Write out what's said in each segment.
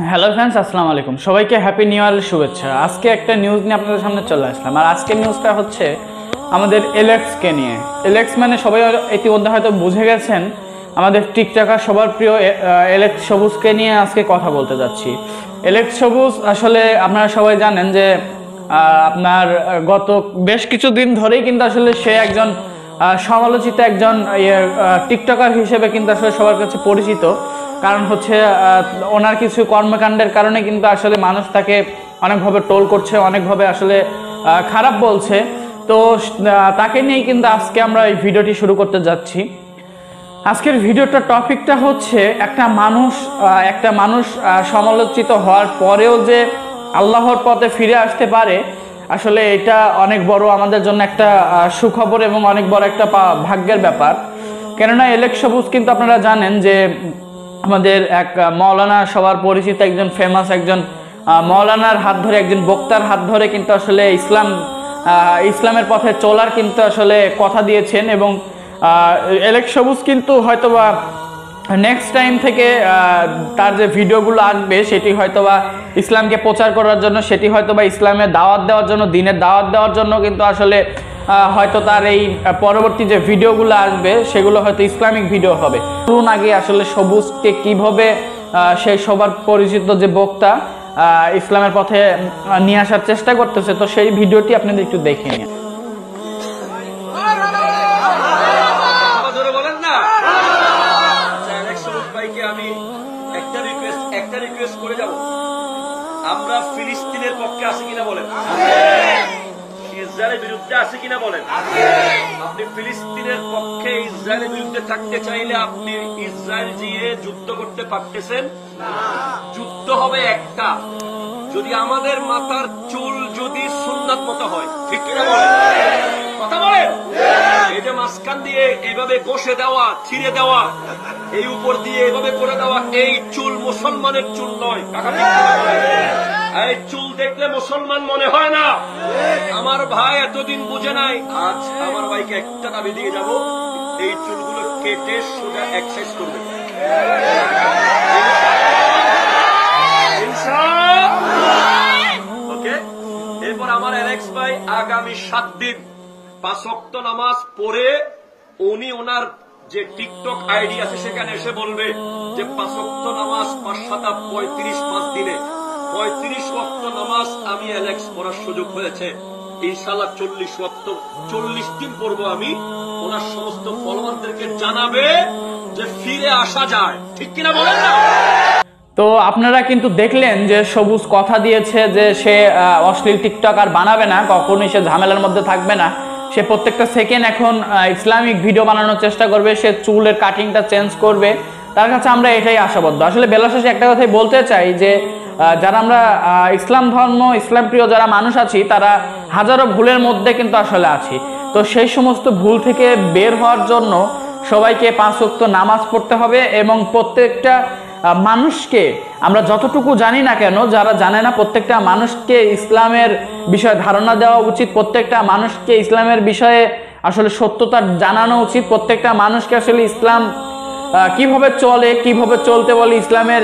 Hello friends, আসসালামু আলাইকুম। সবাইকে হ্যাপি নিউ ইয়ারের শুভেচ্ছা। আজকে একটা নিউজ নিয়ে আপনাদের সামনে চলে আসলাম। আর আজকের নিউজটা হচ্ছে আমাদের এলেক্সকে নিয়ে। এলেক্স মানে সবাই ইতিমধ্যে হয়তো বুঝে গেছেন, আমাদের টিকটকার সবার প্রিয় এলেক্স সবুজকে নিয়ে আজকে কথা বলতে যাচ্ছি। এলেক্স সবুজ আসলে আপনারা সবাই জানেন যে আপনার গত বেশ কিছুদিন ধরেই কিন্তু আসলে সে একজন সমালোচিত একজন টিকটকার হিসেবে কিন্তু আসলে সবার কাছে পরিচিত। কারণ হচ্ছে ওনার কিছু কর্মকাণ্ডের কারণে কিন্তু আসলে মানুষ তাকে অনেকভাবে ট্রোল করছে, অনেকভাবে আসলে খারাপ বলছে। তো তাকে নিয়েই কিন্তু আজকে আমরা এই ভিডিওটি শুরু করতে যাচ্ছি। আজকের ভিডিওটার টপিকটা হচ্ছে একটা মানুষ সমালোচিত হওয়ার পরেও যে আল্লাহর পথে ফিরে আসতে পারে, আসলে এটা অনেক বড় আমাদের জন্য একটা সুখবর এবং অনেক বড় একটা ভাগ্যের ব্যাপার। কেননা এলেক্স সবুজ কিন্তু আপনারা জানেন যে আমাদের এক মৌলানা, সবার পরিচিত একজন ফেমাস একজন মৌলানার হাত ধরে, একজন বক্তার হাত ধরে কিন্তু আসলে ইসলামের পথে চলার কিন্তু আসলে কথা দিয়েছেন। এবং এলেক্স সবুজ কিন্তু হয়তোবা নেক্সট টাইম থেকে তার যে ভিডিওগুলো আসবে সেটি হয়তোবা ইসলামকে প্রচার করার জন্য, সেটি হয়তোবা ইসলামের দাওয়াত দেওয়ার জন্য, দিনের দাওয়াত দেওয়ার জন্য কিন্তু আসলে হয়তো তার এই পরবর্তী যে ভিডিওগুলো আসবে সেগুলো হয়তো ইসলামিক ভিডিও হবে। চলুন আগে আসলে সবুজকে কিভাবে সেই সবার পরিচিত যে বক্তা ইসলামের পথে নিয়ে আসার চেষ্টা করতেছে, তো সেই ভিডিওটি আপনাদের একটু দেখে নিন। আমি একটা রিকোয়েস্ট করে যাব, আমরা ফিলিস্তিনের পক্ষে আছি কিনা বলেন, ইসরায়েলের বিরুদ্ধে আছে কিনা বলেন। আপনি ফিলিস্তিনের পক্ষে ইসরায়েলের বিরুদ্ধে থাকতে চাইলে আপনি ইসরায়েল গিয়ে যুদ্ধ করতে পারতেছেন? যুদ্ধ হবে একটা, যদি আমাদের মাথার চুল যদি সুন্নাত মতো হয়, ঠিক কিনা বলেন, কথা বলেন। এই যে মাঝখান দিয়ে এইভাবে ঘষে দেওয়া, ছিঁড়ে দেওয়া, এই উপর দিয়ে এভাবে করে দেওয়া, এই চুল মুসলমানের চুল নয়। এই চুল দেখলে মুসলমান মনে হয় না। আমার ভাই এতদিন বুঝে নাই, আজ আমার ভাইকে একটা দাবি দিয়ে যাব, এই চুলগুলো কেটে সোজা এক্সারসাইজ করবে। ওকে, এরপর আমার এলেক্স ভাই আগামী 7 দিন 5 ওয়াক্ত নামাজ পড়ে উনি ওনার যে টিকটক আইডি আছে সেখানে এসে বলবে যে 5 ওয়াক্ত নামাজ 5 7 35 5 দিনে 35 ওয়াক্ত নামাজ আমি এলেক্স পড়ার সুযোগ হয়েছে। ইনশাআল্লাহ 40 ওয়াক্ত 40 দিন পড়বো আমি। ওনার সমস্ত ফলোয়ারদেরকে জানাবে যে ফিরে আসা যায়, ঠিক কিনা বলেন না? তো আপনারা কিন্তু দেখলেন যে সবুজ কথা দিয়েছে যে সে অশ্লীল টিকটক আর বানাবে না, কখনোই সে ঝামেলার মধ্যে থাকবে না। সে প্রত্যেকটা সেকেন্ড এখন ইসলামিক ভিডিও বানানোর চেষ্টা করবে, সে চুলের কাটিংটা চেঞ্জ করবে। তার কাছে আমরা এটাই আশাবদ্ধ। আসলে বেলা শেষে একটা কথাই বলতে চাই যে যারা আমরা ইসলাম ধর্ম, ইসলাম প্রিয় যারা মানুষ আছি, তারা হাজারো ভুলের মধ্যে কিন্তু আসলে আছি। তো সেই সমস্ত ভুল থেকে বের হওয়ার জন্য সবাইকে 5 ওয়াক্ত নামাজ পড়তে হবে এবং প্রত্যেকটা মানুষকে, আমরা যতটুকু জানি না কেন, যারা জানে না, প্রত্যেকটা মানুষকে ইসলামের বিষয়ে ধারণা দেওয়া উচিত। প্রত্যেকটা মানুষকে ইসলামের বিষয়ে আসলে সত্যতা জানানো উচিত। প্রত্যেকটা মানুষকে আসলে ইসলাম কিভাবে চলে, কিভাবে চলতে বলে, ইসলামের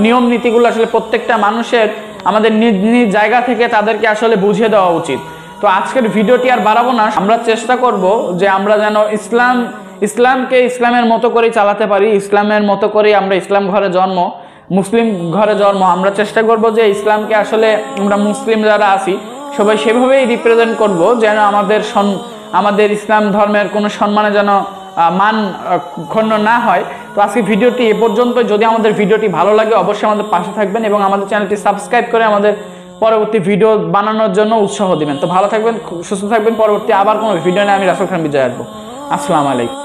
নিয়ম নীতিগুলো আসলে প্রত্যেকটা মানুষের আমাদের নিজ নিজ জায়গা থেকে তাদেরকে আসলে বুঝিয়ে দেওয়া উচিত। তো আজকের ভিডিওটি আর বাড়াবো না, আমরা চেষ্টা করব যে আমরা যেন ইসলামকে ইসলামের মতো করেই চালাতে পারি। ইসলামের মতো করেই আমরা, ইসলাম ঘরে জন্ম, মুসলিম ঘরে জন্ম, আমরা চেষ্টা করব যে ইসলামকে আসলে আমরা মুসলিম যারা আছি সবাই সেভাবেই রিপ্রেজেন্ট করব, যেন আমাদের ইসলাম ধর্মের কোনো সম্মানে যেন মান ক্ষুণ্ণ না হয়। তো আজকে ভিডিওটি এ পর্যন্ত। যদি আমাদের ভিডিওটি ভালো লাগে অবশ্যই আমাদের পাশে থাকবেন এবং আমাদের চ্যানেলটি সাবস্ক্রাইব করে আমাদের পরবর্তী ভিডিও বানানোর জন্য উৎসাহ দিবেন। তো ভালো থাকবেন, সুস্থ থাকবেন। পরবর্তী আবার কোনো ভিডিও নিয়ে আমি রাসেল খান বিজয় আসবো। আসসালামু আলাইকুম।